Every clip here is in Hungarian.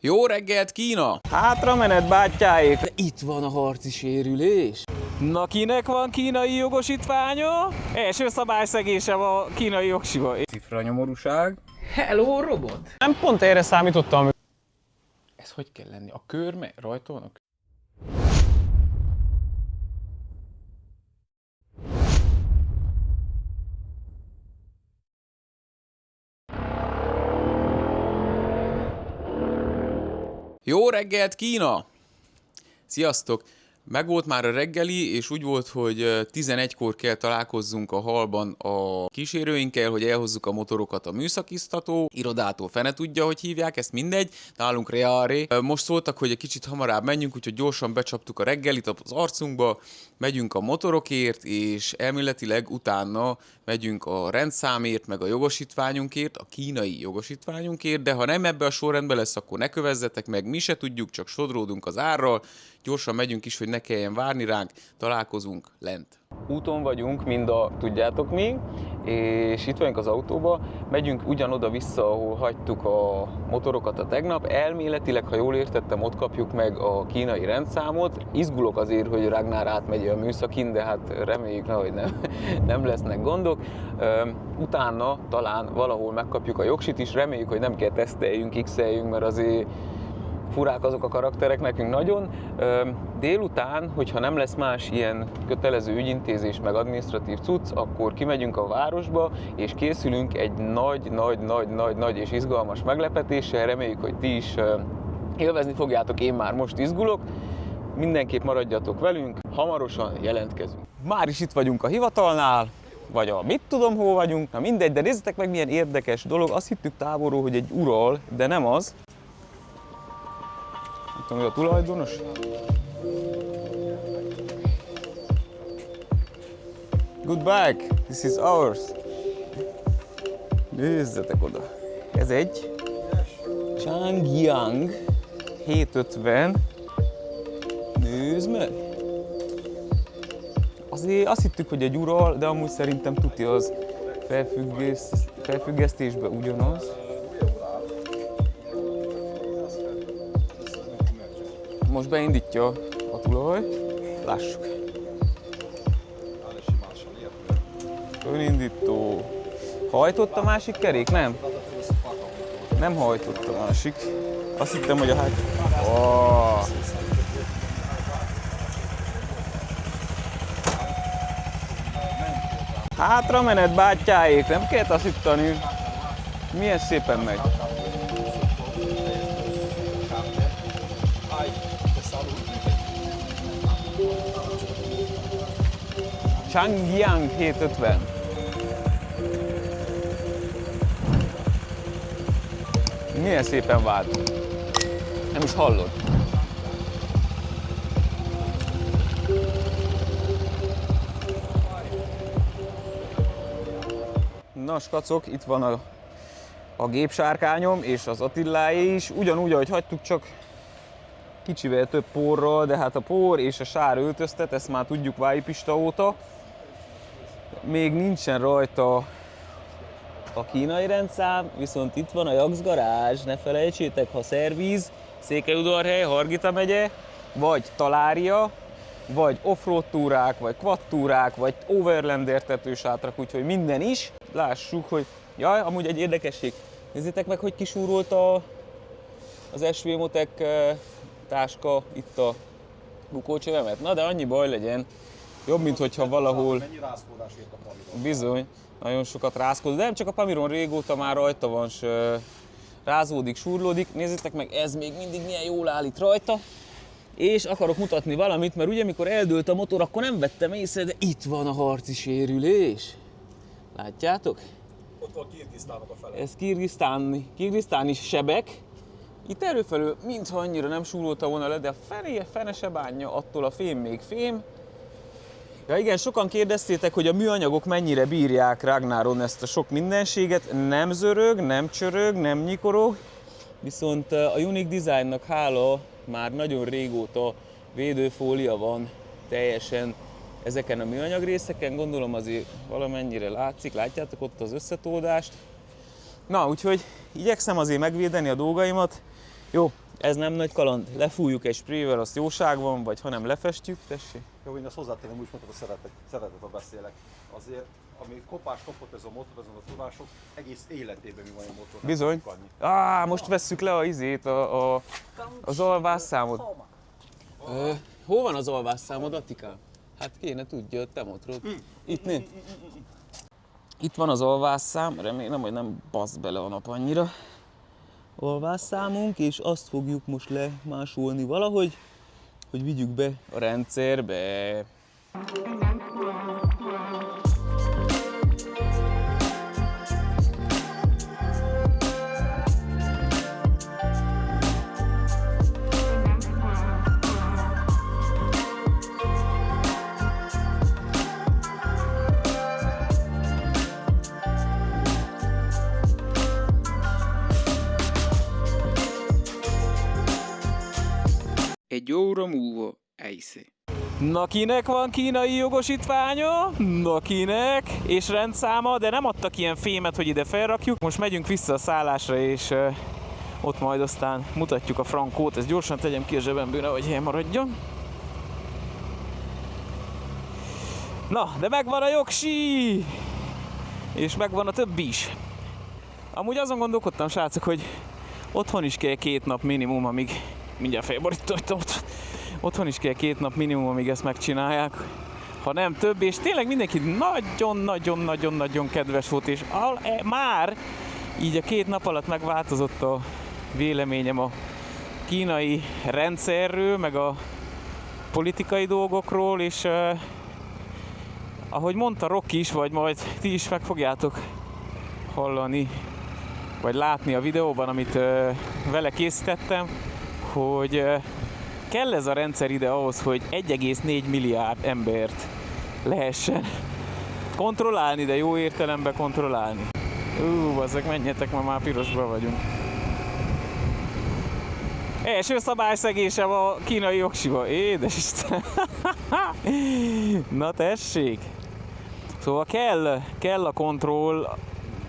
Jó reggelt, Kína! Hátra menet, bátyáik! De itt van a harci sérülés. Na, kinek van kínai jogosítványa? Első szabályszegésem a kínai jogsiba. Cifra nyomorúság. Hello, robot! Nem pont erre számítottam. Ez hogy kell lenni? A kör rajta van? Jó reggelt, Kína! Sziasztok! Megvolt már a reggeli, és úgy volt, hogy 11-kor kell találkozzunk a hallban a kísérőinkkel, hogy elhozzuk a motorokat a műszakiztató irodától, fene tudja, hogy hívják, ezt mindegy, nálunk Reáré. Most szóltak, hogy egy kicsit hamarabb menjünk, úgyhogy gyorsan becsaptuk a reggelit az arcunkba, megyünk a motorokért, és elméletileg utána megyünk a rendszámért, meg a jogosítványunkért, a kínai jogosítványunkért, de ha nem ebbe a sorrendben lesz, akkor ne kövezzetek meg, mi se tudjuk, csak sodródunk az árral, gyorsan megyünk is, hogy ne kelljen várni ránk, találkozunk lent. Úton vagyunk, tudjátok mi, és itt vagyunk az autóba, megyünk ugyanoda-vissza, ahol hagytuk a motorokat a tegnap. Elméletileg, ha jól értettem, ott kapjuk meg a kínai rendszámot. Izgulok azért, hogy Ragnar átmegy a műszakin, de hát reméljük, hogy nem lesznek gondok. Utána talán valahol megkapjuk a jogsit is, reméljük, hogy nem kell teszteljünk, x-eljünk, mert azért furák azok a karakterek nekünk nagyon. Délután, hogyha nem lesz más ilyen kötelező ügyintézés meg adminisztratív cucc, akkor kimegyünk a városba, és készülünk egy nagy és izgalmas meglepetéssel. Reméljük, hogy ti is élvezni fogjátok, én már most izgulok. Mindenképp maradjatok velünk, hamarosan jelentkezünk. Már is itt vagyunk a hivatalnál, vagy a mit tudom hol vagyunk, na mindegy, de nézzetek meg milyen érdekes dolog. Azt hittük távolról, hogy egy Ural, de nem az. Nem tudom, hogy a tulajdonos? Good bag, this is ours. Nézzetek oda. Ez egy Changyang 750. Nézd meg! Azért azt hittük, hogy egy Ural, de amúgy szerintem tuti az felfüggesztésben ugyanaz. Most beindítja a tulaj, lássuk. Önindító. Hajtott a másik kerék? Nem? Nem hajtott a másik. Azt hittem, hogy a Oh. Hátra menet, bátyáik, nem kell taszítani. Milyen szépen megy. Changyang 750. Milyen szépen vált. Nem is hallod. Na, skacok, itt van a gépsárkányom és az Attiláé is. Ugyanúgy, ahogy hagytuk, csak kicsivel több porral, de hát a por és a sár öltöztet, ezt már tudjuk vájpista óta. Még nincsen rajta a kínai rendszám, viszont itt van a Jax garázs, ne felejtsétek, ha szervíz, Székelyudvarhely, Hargita megye, vagy Talária, vagy offroad túrák, vagy quad túrák, vagy overlander tetősátrak, úgyhogy minden is. Lássuk, hogy jaj, amúgy egy érdekesség. Nézzétek meg, hogy kisúrolt az SV Motek táska itt a bukócsövemet. Na de annyi baj legyen. Jobb, mint hogyha valahol... Mennyi rázkódás ért a Pamiron? Bizony, nagyon sokat rázkódott, de nem csak a Pamiron, régóta már rajta van, rázódik, súrlódik. Nézzétek meg, ez még mindig milyen jól áll itt rajta. És akarok mutatni valamit, mert ugye amikor eldőlt a motor, akkor nem vettem észre, de itt van a harci sérülés. Látjátok? Ott van Kirgisztánnak a fele. Ez kirgisztáni sebek. Itt előfelől mintha annyira nem súrolta volna le, de a fene se bánja, attól a fém még fém. Ja igen, sokan kérdeztétek, hogy a műanyagok mennyire bírják Ragnaron ezt a sok mindenséget. Nem zörög, nem csörög, nem nyikorog, viszont a Unique Designnak hála már nagyon régóta védőfólia van teljesen ezeken a műanyag részeken. Gondolom azért valamennyire látszik, látjátok ott az összetódást. Na, úgyhogy igyekszem azért megvédeni a dolgaimat. Jó, Ez nem nagy kaland. Lefújjuk egy sprével, azt jóság van, vagy hanem lefestjük, tessék. Jó, én azt hozzátenném, úgy mondtam, hogy szeretetben beszélek. Azért, ami kopás kapott ez a motor, azon a tudások, egész életében mi van a motor. Bizony. Most vesszük le az alvásszámot. Hol van az alvásszámod, Attikám? Hát kéne, tudja, te motorod. Itt né? Itt van az alvásszám, remélem, hogy nem basz bele a nap annyira. Alvásszámunk, és azt fogjuk most lemásolni valahogy, hogy vigyük be a rendszerbe. Egy óra múlva Eisze. Na kinek van kínai jogosítványa? Na kinek? És rendszáma, de nem adtak ilyen fémet, hogy ide felrakjuk. Most megyünk vissza a szállásra, és ott majd aztán mutatjuk a frankót. Ezt gyorsan tegyem ki a zsebemből, nehogy elmaradjon. Na, de megvan a jogsi! És megvan a többi is. Amúgy azon gondolkodtam, srácok, hogy otthon is kell 2 nap minimum, amíg... Mindjárt felborítottam. Otthon is kell 2 nap minimum, amíg ezt megcsinálják. Ha nem több, és tényleg mindenki nagyon-nagyon-nagyon-nagyon kedves volt, és már így a 2 nap alatt megváltozott a véleményem a kínai rendszerről, meg a politikai dolgokról, és ahogy mondta Rocky is, vagy majd ti is meg fogjátok hallani, vagy látni a videóban, amit vele készítettem, hogy kell ez a rendszer ide ahhoz, hogy 1,4 milliárd embert lehessen kontrollálni, de jó értelemben kontrollálni. Bazzak, menjetek, ma már pirosban vagyunk. Első szabályszegésem a kínai jogsiba. Édesisten! Na tessék! Szóval kell a kontroll,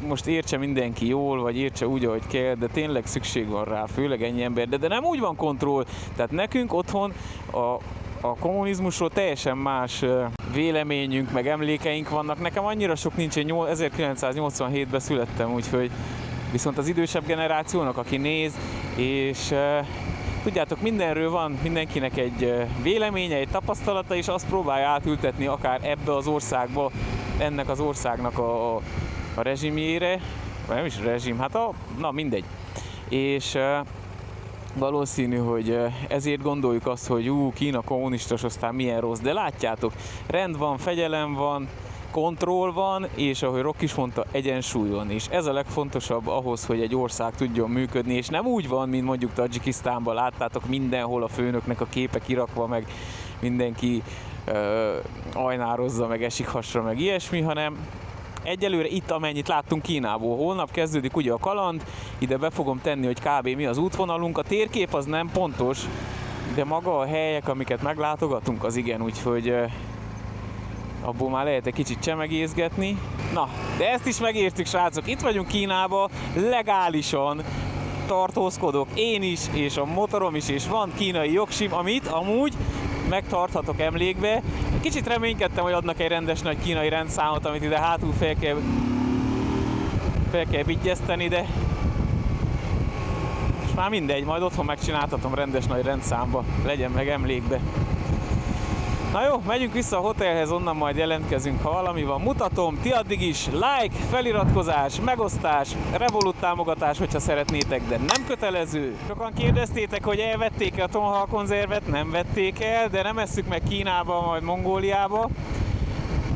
most értse mindenki jól, vagy értse úgy, ahogy kell, de tényleg szükség van rá, főleg ennyi ember, de nem úgy van kontroll. Tehát nekünk otthon a kommunizmusról teljesen más véleményünk, meg emlékeink vannak. Nekem annyira sok nincs, én 1987-ben születtem, úgyhogy viszont az idősebb generációnak, aki néz, és tudjátok, mindenről van mindenkinek egy véleménye, egy tapasztalata, és azt próbálja átültetni akár ebbe az országba, ennek az országnak a rezsimjére, vagy nem is rezsim, hát na mindegy. És valószínű, hogy ezért gondoljuk azt, hogy Kína kommunista, aztán milyen rossz, de látjátok, rend van, fegyelem van, kontroll van, és ahogy Rock is mondta, egyensúly van, és ez a legfontosabb ahhoz, hogy egy ország tudjon működni, és nem úgy van, mint mondjuk Tadzsikisztánban, láttátok mindenhol a főnöknek a képe kirakva, meg mindenki ajnározza, meg esik hasra, meg ilyesmi, hanem egyelőre itt, amennyit láttunk Kínából. Holnap kezdődik ugye a kaland, ide be fogom tenni, hogy kb. Mi az útvonalunk. A térkép az nem pontos, de maga a helyek, amiket meglátogatunk, az igen, úgyhogy abból már lehet egy kicsit csemegézgetni. Na, de ezt is megértük, srácok, itt vagyunk Kínában, legálisan tartózkodok én is, és a motorom is, és van kínai jogsim, amit amúgy megtarthatok emlékbe. Kicsit reménykedtem, hogy adnak egy rendes nagy kínai rendszámot, amit ide hátul fel kell vigyeszteni, de most már mindegy, majd otthon megcsináltatom rendes nagy rendszámba, legyen meg emlékbe. Na jó, megyünk vissza a hotelhez, onnan majd jelentkezünk, ha valami van. Mutatom, ti addig is like, feliratkozás, megosztás, Revolut támogatás, hogyha szeretnétek, de nem kötelező. Sokan kérdeztétek, hogy elvették-e a tonhal konzervet, nem vették el, de nem esszük meg Kínába, majd Mongóliába.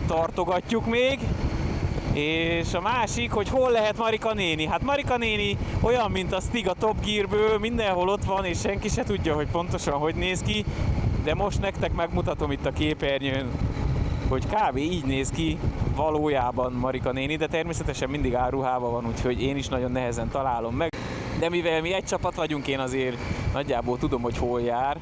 Tartogatjuk még. És a másik, hogy hol lehet Marika néni. Hát Marika néni olyan, mint a Stig a Top Gearből, mindenhol ott van, és senki se tudja, hogy pontosan hogy néz ki. De most nektek megmutatom itt a képernyőn, hogy kb. Így néz ki valójában Marika néni, de természetesen mindig áruhában van, úgyhogy én is nagyon nehezen találom meg. De mivel mi egy csapat vagyunk, én azért nagyjából tudom, hogy hol jár.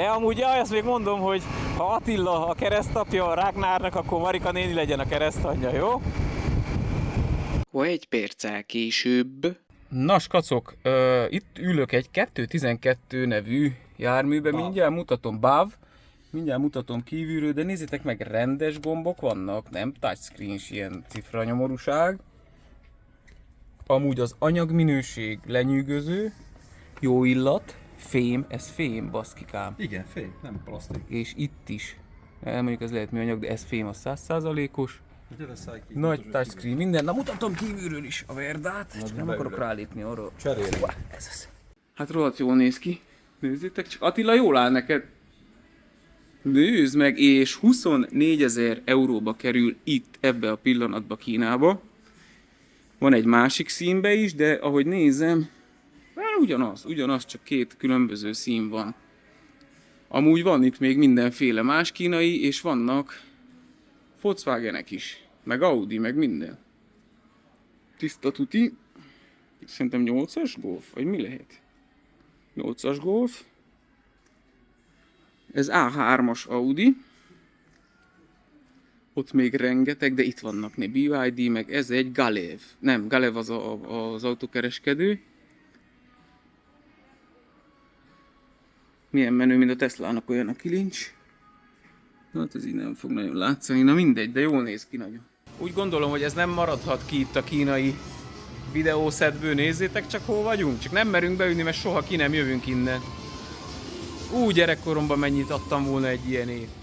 De amúgy azt még mondom, hogy ha Attila a keresztapja Ragnárnak, akkor Marika néni legyen a keresztanyja, jó? Egy perccel később. Na, skacok, itt ülök egy 212 nevű járműbe, mindjárt mutatom, mindjárt mutatom kívülről, de nézzétek meg, rendes gombok vannak, nem touchscreen, ilyen cifra nyomorúság. Amúgy az anyagminőség lenyűgöző, jó illat, fém, ez fém, baszkikám. Igen, fém, nem plastik. És itt is, mondjuk ez lehet műanyag, de ez fém, az 100%-os. Nagy Nagy touchscreen, minden. Na mutatom kívülről is a verdát, csak nem akarok rálépni arra. Cserélni. Ez az. Hát rohadt jól néz ki. Nézzétek csak, Attila, jól áll neked. Nézd meg, és 24 000 euróba kerül itt, ebbe a pillanatba Kínába. Van egy másik színbe is, de ahogy nézem, ugyanaz, csak két különböző szín van. Amúgy van itt még mindenféle más kínai, és vannak Volkswagenek is, meg Audi, meg minden. Tiszta tuti. Szerintem 8-as Golf, vagy mi lehet? 8-as Golf. Ez A3-as Audi. Ott még rengeteg, de itt vannak BYD, meg ez egy Galev. Nem, Galev az autókereskedő. Milyen menő, mint a Teslának olyan a kilincs. Hát ez így nem fog nagyon látszani, na mindegy, de jól néz ki nagyon. Úgy gondolom, hogy ez nem maradhat ki itt a kínai videószedből, nézzétek csak hol vagyunk. Csak nem merünk beülni, mert soha ki nem jövünk innen. Gyerekkoromban mennyit adtam volna egy ilyenért.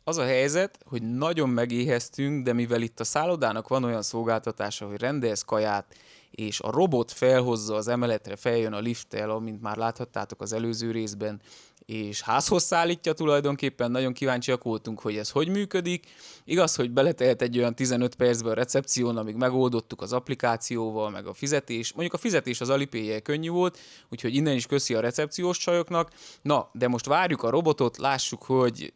Az a helyzet, hogy nagyon megéheztünk, de mivel itt a szállodának van olyan szolgáltatása, hogy rendelsz kaját, és a robot felhozza az emeletre, feljön a lifttel, amint már láthattátok az előző részben, és házhoz szállítja tulajdonképpen, nagyon kíváncsiak voltunk, hogy ez hogy működik. Igaz, hogy beletelt egy olyan 15 percbe a recepción, amíg megoldottuk az applikációval, meg a fizetés. Mondjuk a fizetés az Alipay-jel könnyű volt, úgyhogy innen is köszi a recepciós csajoknak. Na, de most várjuk a robotot, lássuk, hogy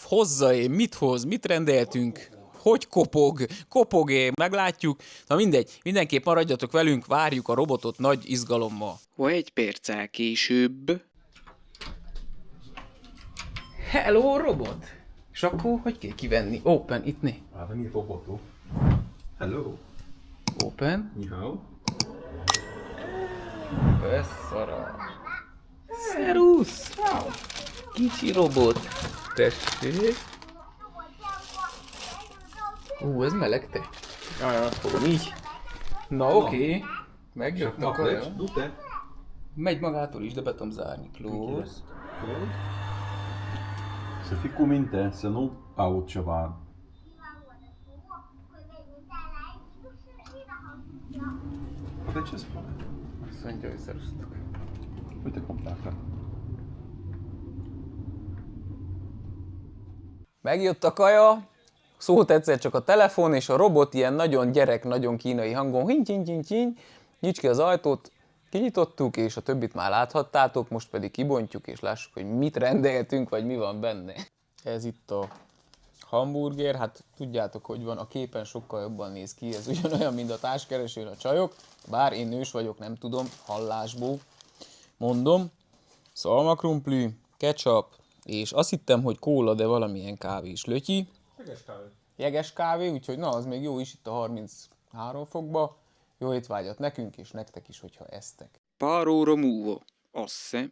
hozza-e, mit hoz, mit rendeltünk, hogy kopog-e, meglátjuk. Na mindegy, mindenképp maradjatok velünk, várjuk a robotot nagy izgalommal. Egy perccel később. Hello, robot! És akkor hogy kell kivenni? Open, itt né. Hát, mi robotó? Hello. Open. Ni hao. Beszara. Szerusz! Kicsi robot. Tessék. Ez meleg te. Jaj, fogom így. Na oké. Megjött a kaja. Dute. Megy magától is, de be tudom zárni. Close. Se fico minte, se nu aud ceva. De ce spune? Azt mondja, hogy szerusztok. Uite cum pleacă. Megjött a kaja, szólt egyszer csak a telefon, és a robot ilyen nagyon gyerek, nagyon kínai hangon hinty, nyits ki az ajtót, kinyitottuk, és a többit már láthattátok, most pedig kibontjuk, és lássuk, hogy mit rendeltünk, vagy mi van benne. Ez itt a hamburger, hát tudjátok, hogy van, a képen sokkal jobban néz ki, ez ugyanolyan, mint a társkeresőn a csajok, bár én nős vagyok, nem tudom, hallásból mondom. Szalmakrumpli, ketchup, és azt hittem, hogy kóla, de valamilyen kávés lötyi. Jeges kávé. Jeges kávé, úgyhogy na, az még jó is itt a 33 fokba. Jó étvágyat nekünk és nektek is, hogyha esztek. Pár óra múlva. Azt hiszem.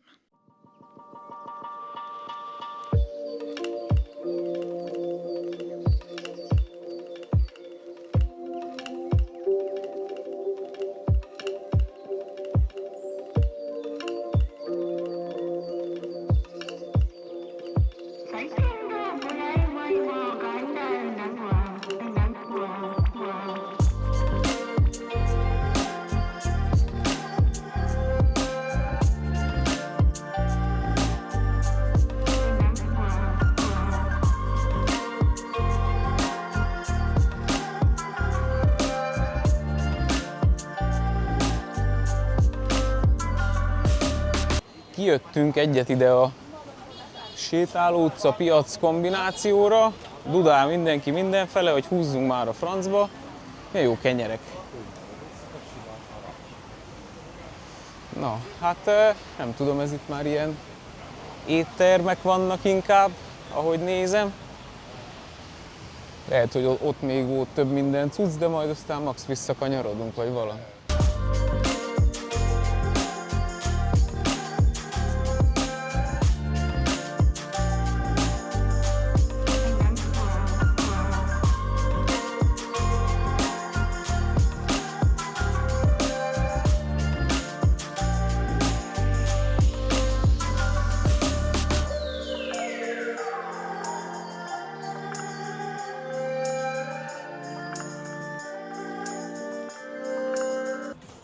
kijöttünk egyet ide a Sétáló utca piac kombinációra. Dudál mindenki mindenfele, hogy húzzunk már a francba. Milyen jó kenyerek. Na, hát nem tudom, ez itt már ilyen éttermek vannak inkább, ahogy nézem. Lehet, hogy ott még volt több minden cucc, de majd aztán max visszakanyarodunk, vagy valami.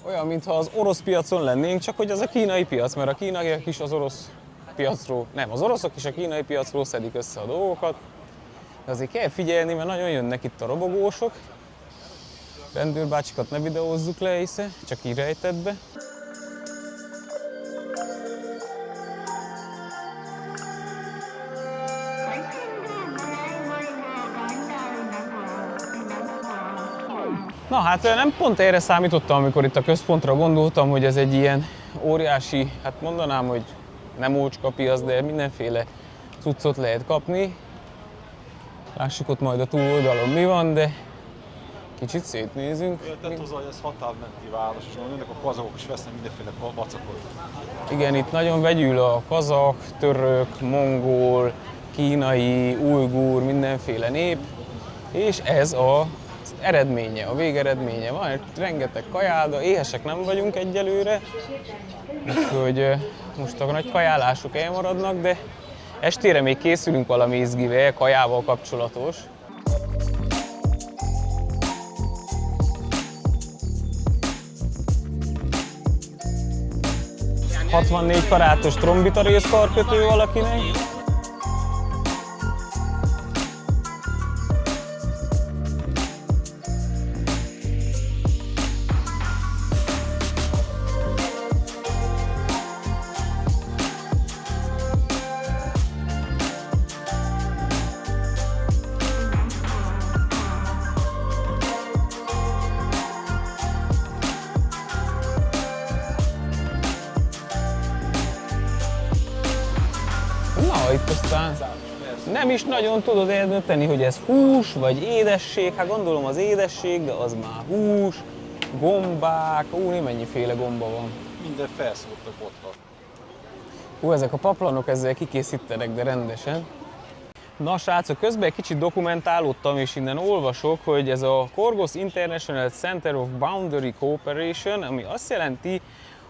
Olyan, mintha az orosz piacon lennénk, csak hogy az a kínai piac, mert a kínaiak is az orosz piacról, nem, az oroszok is a kínai piacról szedik össze a dolgokat. De azért kell figyelni, mert nagyon jönnek itt a robogósok. Rendőrbácsikat ne videózzuk le, észre, csak így rejtettbe. Na hát nem pont erre számítottam, amikor itt a központra gondoltam, hogy ez egy ilyen óriási, hát mondanám, hogy nem ócska piac, de mindenféle cuccot lehet kapni. Lássuk ott majd a túloldalon mi van, de kicsit szétnézünk. Tehát az, hogy ez határmenti város, és jönnek a kazakok is vesznek mindenféle vacakot. Igen, itt nagyon vegyül a kazak, török, mongol, kínai, ujgur, mindenféle nép, és ez az eredménye, a végeredménye. Van egy rengeteg kajáda, éhesek nem vagyunk egyelőre, úgyhogy most a nagy kajálások elmaradnak, de estére még készülünk valami izgivel, kajával kapcsolatos. 64 karátos trombita részkarkötő valakinek. Itt aztán nem is nagyon tudod eldönteni, hogy ez hús vagy édesség. Hát gondolom az édesség, de az már hús, gombák, mennyiféle gomba van. Minden felszóltak botra. Ezek a paplanok ezzel kikészítenek, de rendesen. Na srácok, közben egy kicsit dokumentálódtam, és innen olvasok, hogy ez a Korgos International Center of Boundary Cooperation, ami azt jelenti,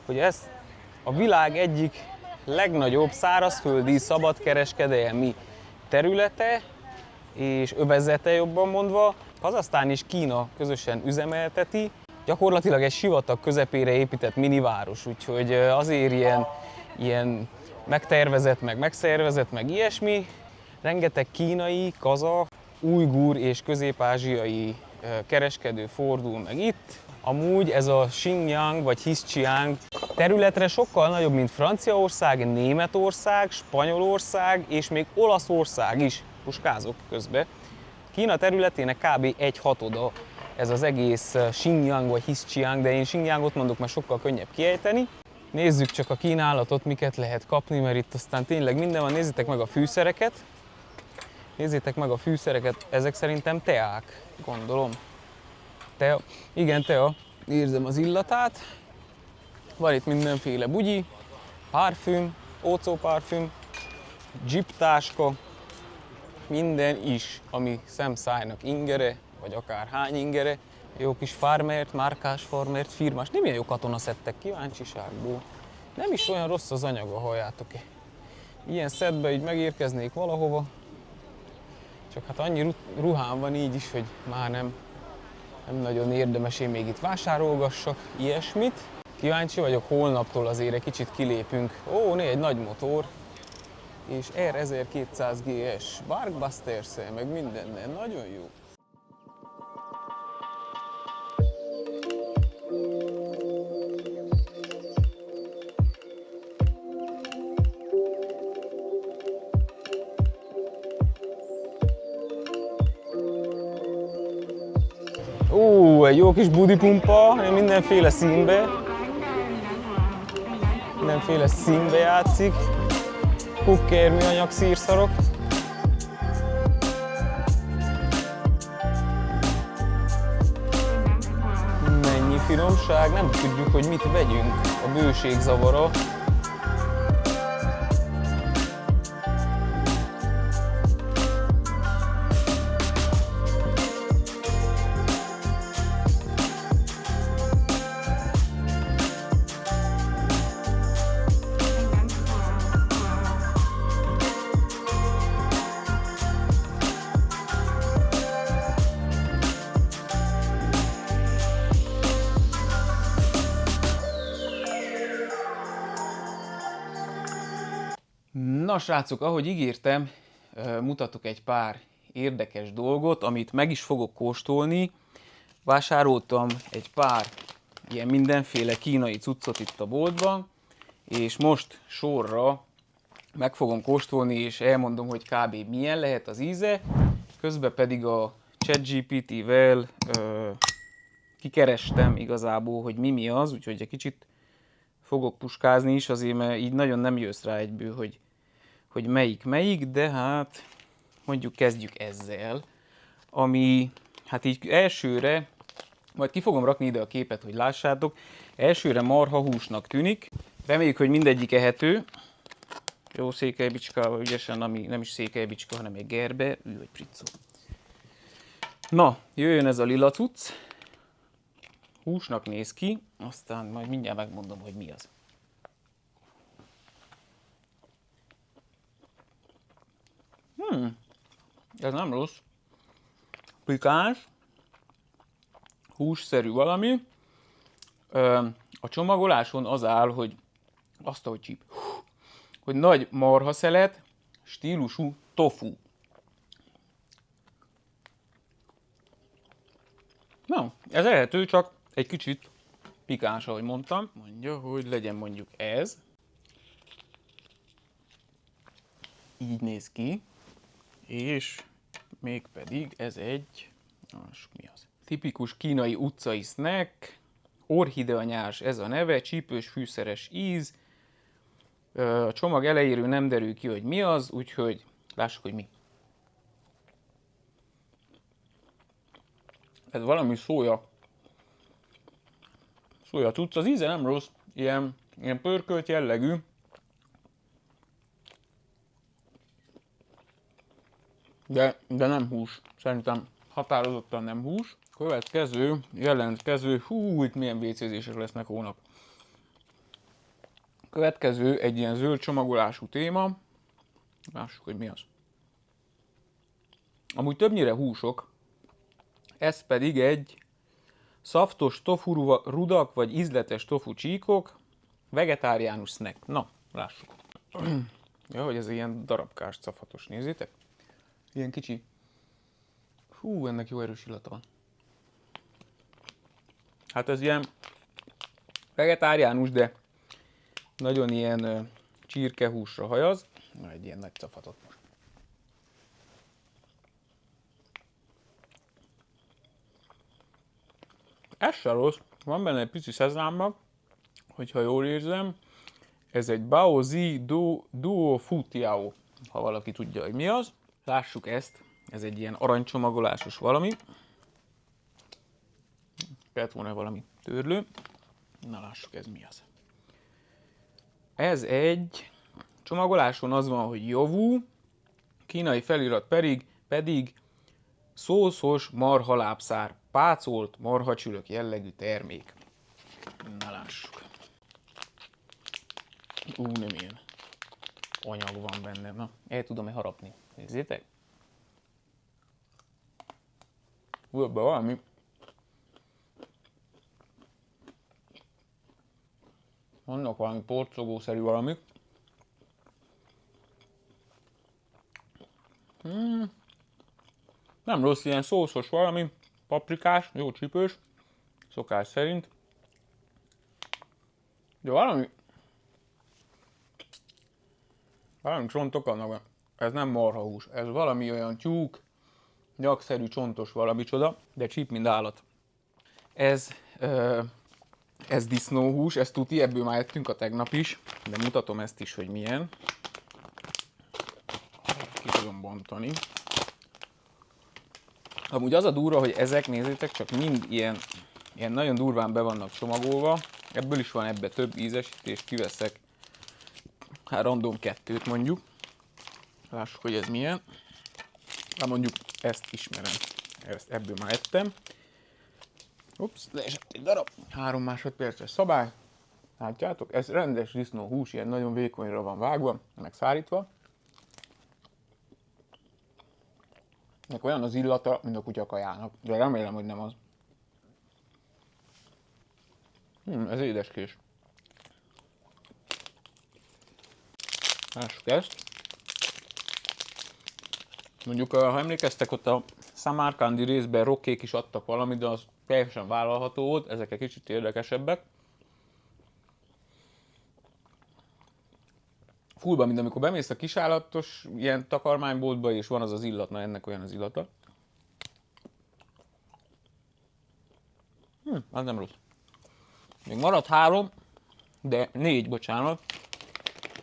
hogy ez a világ egyik legnagyobb szárazföldi szabadkereskedelmi területe és övezete, jobban mondva. Kazahsztán és Kína közösen üzemelteti. Gyakorlatilag egy sivatag közepére épített miniváros, úgyhogy azért ilyen megtervezett, megszervezett, meg ilyesmi. Rengeteg kínai, kazah, ujgur és közép-ázsiai kereskedő fordul meg itt. Amúgy ez a Xinjiang vagy Xinjiang területre sokkal nagyobb, mint Franciaország, Németország, Spanyolország és még Olaszország is, puskázok közbe. Kína területének kb. 1/6 ez az egész Xinjiang vagy Xinjiang, de én Xinjiangot mondok, mert sokkal könnyebb kiejteni. Nézzük csak a kínálatot, miket lehet kapni, mert itt aztán tényleg minden van. Nézzétek meg a fűszereket. Nézzétek meg a fűszereket, ezek szerintem teák, gondolom. Tea. Igen, tea. Érzem az illatát. Van itt mindenféle bugyi, parfüm, ócóparfüm, dzsiptáska, minden is, ami szemszájnak ingere, vagy akár hány ingere. Jó kis farmert, márkás farmert, firmás. Nem ilyen jó katonaszettek, kíváncsiságból. Nem is olyan rossz az anyaga, halljátok-e. Ilyen szettbe így megérkeznék valahova. Csak hát annyi ruhám van így is, hogy már nem nagyon érdemes én még itt vásárolgassak ilyesmit. Kíváncsi vagyok, holnaptól azért egy kicsit kilépünk. Egy nagy motor. És R1200 GS, Barkbuster-szel, meg mindennel. Nagyon jó. egy jó kis budipumpa, mindenféle színbe. Mindenféle színbe játszik. Kukker, műanyag szírszarok. Mennyi finomság, nem tudjuk, hogy mit vegyünk. A bőség zavara. Na srácok, ahogy ígértem, mutatok egy pár érdekes dolgot, amit meg is fogok kóstolni. Vásároltam egy pár ilyen mindenféle kínai cuccot itt a boltban, és most sorra meg fogom kóstolni, és elmondom, hogy kb. Milyen lehet az íze. Közben pedig a ChatGPT-vel kikerestem igazából, hogy mi az, úgyhogy egy kicsit fogok puskázni is, azért mert így nagyon nem jössz rá egyből, hogy melyik, de hát mondjuk kezdjük ezzel, ami hát így elsőre, majd ki fogom rakni ide a képet, hogy lássátok, elsőre marha húsnak tűnik, reméljük, hogy mindegyik ehető, jó székelybicskával ügyesen, ami nem is székelybicska, hanem egy gerbe, vagy priccó. Na, jöjjön ez a lila cucc, húsnak néz ki, aztán majd mindjárt megmondom, hogy mi az. Ez nem rossz. Pikáns, hússzerű valami. A csomagoláson az áll, hogy azt, ahogy csíp, hogy nagy marhaszelet, stílusú tofu. Na, ez ehető, csak egy kicsit pikáns, ahogy mondtam. Mondja, hogy legyen mondjuk ez. Így néz ki. És mégpedig ez egy, mi az? Tipikus kínai utcai snack, orhideanyás ez a neve, csípős fűszeres íz. A csomag elejéről nem derül ki, hogy mi az, úgyhogy lássuk, hogy mi. Ez valami szója cucc, az íze nem rossz, ilyen pörkölt jellegű. De nem hús. Szerintem határozottan nem hús. Jelentkező, itt milyen vécézések lesznek hónap. Következő egy ilyen zöld csomagolású téma. Lássuk, hogy mi az. Amúgy többnyire húsok. Ez pedig egy szaftos tofu rudak, vagy ízletes tofu csíkok. Vegetáriánus snack. Na, lássuk. Ja, hogy ez ilyen darabkás, cafatos, nézzétek. Ilyen kicsi. Ennek jó erős illata van. Hát ez ilyen vegetáriánus, de nagyon ilyen csirkehúsra hajaz. Na, egy ilyen nagy cafatot most. Ez se rossz. Van benne egy pici szeznámmag, hogyha jól érzem. Ez egy Baozi Duo Fu Tiao, ha valaki tudja, hogy mi az. Lássuk ezt, ez egy ilyen aranycsomagolásos valami. Kellett volna valami törlő. Na lássuk, ez mi az. Ez egy csomagoláson az van, hogy Jovu, kínai felirat pedig szószos marhalábszár, pácolt marhacsülök jellegű termék. Na lássuk. Nem ilyen anyag van benne. Na, el tudom-e harapni? Nézzétek. Ebben valami. Vannak valami porcogószerű valamik. Nem rossz, ilyen szószos valami. Paprikás, jó csípős. Szokás szerint. De valami csontok annak. Ez nem marhahús. Ez valami olyan tyúk, nyakszerű, csontos valamicsoda, de csíp, mint állat. Ez, ez disznóhús, ez tuti, ebből már ettünk a tegnap is, de mutatom ezt is, hogy milyen. Ki tudom bontani. Amúgy az a durva, hogy ezek, nézzétek, csak mind ilyen nagyon durván be vannak csomagolva. Ebből is van ebbe több ízesítés, kiveszek random 2-t mondjuk. Lássuk, hogy ez milyen. Hát mondjuk ezt ismerem. Ebből már ettem. Ups, leesett egy darab. 3 másodperces szabály. Látjátok, ez rendes disznóhús, ilyen nagyon vékonyra van vágva, meg szárítva. Ennek olyan az illata, mint a kutyakajának, de remélem, hogy nem az. Ez édeskés. Lássuk ezt. Mondjuk, ha emlékeztek, ott a Samarkandi részben rokkék is adtak valamit, de az teljesen vállalható volt, ezek egy kicsit érdekesebbek. Fullban, mint amikor bemész a kisállatos ilyen takarmányboltba, és van az az illat, na ennek olyan az illata. Az nem rossz. Még maradt 3, de 4, bocsánat.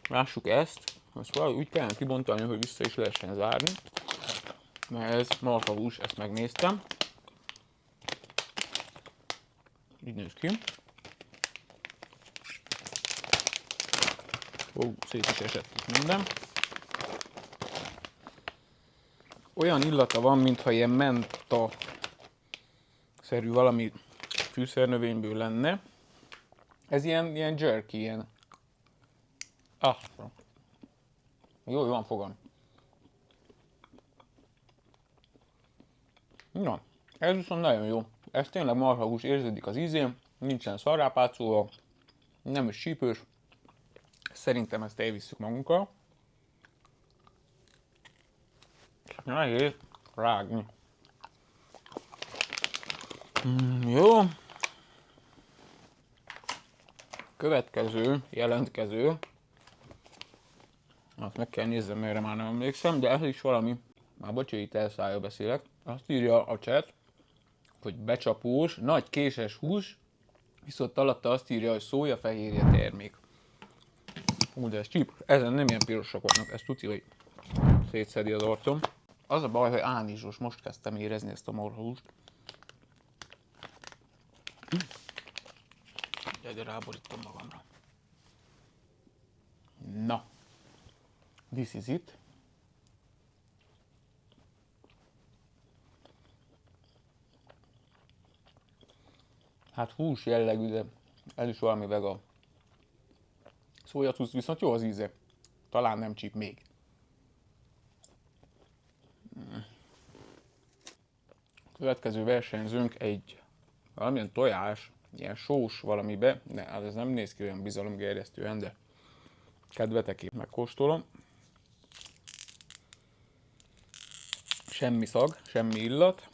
Lássuk ezt. Ezt valahogy úgy kellene kibontani, hogy vissza is lehessen zárni. Mert ez marhahús, ezt megnéztem. Így néz ki. Ó, szét is esett itt minden. Olyan illata van, mintha ilyen menta-szerű valami fűszernövényből lenne. Ez ilyen jerky, ilyen... Jó, van fogam. Na, ez viszont nagyon jó. Ez tényleg marhahús, érződik az ízén, nincsen szarrápácolva, nem is sípős. Szerintem ezt elvisszük magunkkal. Nehéz rágni. Jó. Következő, jelentkező. Azt meg kell nézzem, mert már nem emlékszem, de ez is valami. Már bocsánat, itt elszállja beszélek. Azt írja a chat, hogy becsapós, nagy késes hús, viszont alatta azt írja, hogy szójafehérje termék. De ez csíp, ezen nem ilyen pirosak vannak, ezt tudja, hogy szétszedi az arcom. Az a baj, hogy ánizsos, most kezdtem érezni ezt a marhahúst. De ráborítom magamra. Na, this is it. Hát hús jellegű, de ez is valami vega. Szójacusz, viszont jó az íze. Talán nem csíp még. Következő versenyzőnk egy valamilyen tojás, ilyen sós valamibe, de hát ez nem néz ki olyan bizalomgerjesztően, de kedvetekért megkóstolom. Semmi szag, semmi illat.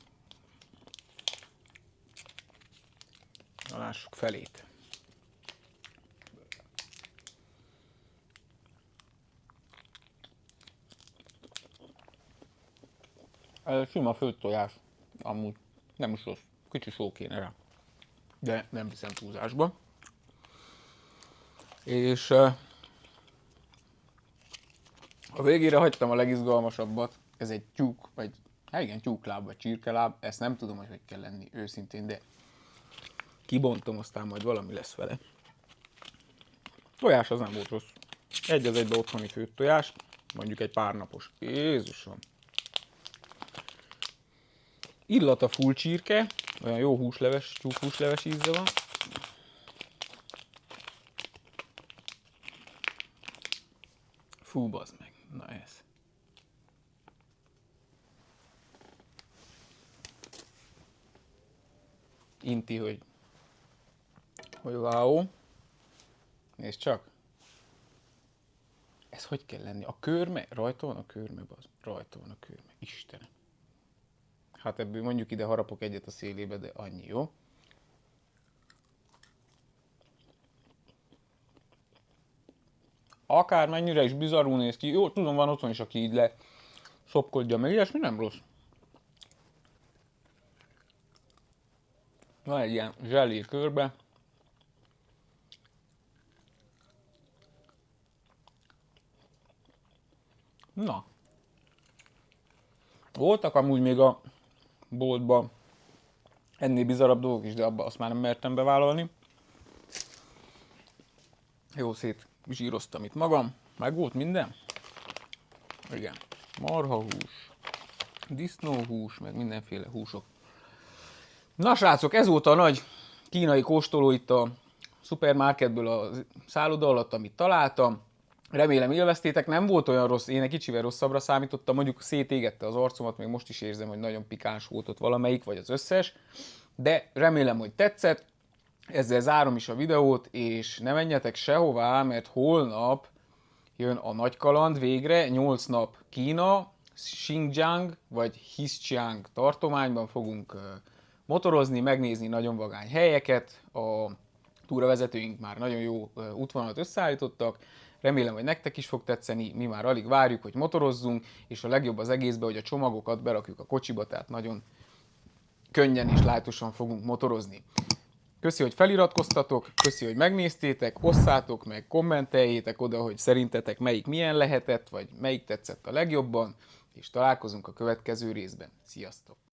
Na, lássuk felét. Ez sima főtt tojás, amúgy nem is rossz, kicsi só kéne rá, de nem viszem túlzásba. És a végére hagytam a legizgalmasabbat, ez egy tyúk, vagy hát igen, tyúkláb vagy csirkeláb, ezt nem tudom, hogy kell lenni őszintén, de kibontom, aztán majd valami lesz vele. Tojás az nem volt rossz. Egy az egybe otthoni főtt tojás, mondjuk egy pár napos. Jézusom! Illata full csirke, olyan jó húsleves, tyúkhúsleves íze van. Fú, bazd meg, na ez. Inti, hogy wow. Nézd csak. Ez hogy kell lenni? A körme? Rajta van a körme, bazd. Rajta van a körme. Istenem. Hát ebből mondjuk ide harapok egyet a szélébe, de annyi, jó? Akármennyire is bizarrul néz ki, jó, tudom, van otthon is, aki így le szopkodja meg, ilyesmi nem rossz. Van egy ilyen zselé körbe. Na. Voltak amúgy még a boltban ennél bizarabb dolgok is, de abba azt már nem mertem bevállalni. Jó, szét zsíroztam itt magam. Meg volt minden? Igen. Marhahús, disznóhús, meg mindenféle húsok. Na srácok, ez volt a nagy kínai kóstoló itt a szupermarketből a szálloda alatt, amit találtam. Remélem élveztétek, nem volt olyan rossz, én egy kicsivel rosszabbra számítottam, mondjuk szétégette az arcomat, még most is érzem, hogy nagyon pikáns volt ott valamelyik, vagy az összes. De remélem, hogy tetszett, ezzel zárom is a videót, és ne menjetek sehová, mert holnap jön a nagy kaland végre, 8 nap Kína, Xinjiang vagy Heilongjiang tartományban fogunk motorozni, megnézni nagyon vagány helyeket, a túravezetőink már nagyon jó útvonalat összeállítottak, remélem, hogy nektek is fog tetszeni, mi már alig várjuk, hogy motorozzunk, és a legjobb az egészben, hogy a csomagokat berakjuk a kocsiba, tehát nagyon könnyen és lájtosan fogunk motorozni. Köszi, hogy feliratkoztatok, köszi, hogy megnéztétek, osszátok meg, kommenteljétek oda, hogy szerintetek melyik milyen lehetett, vagy melyik tetszett a legjobban, és találkozunk a következő részben. Sziasztok!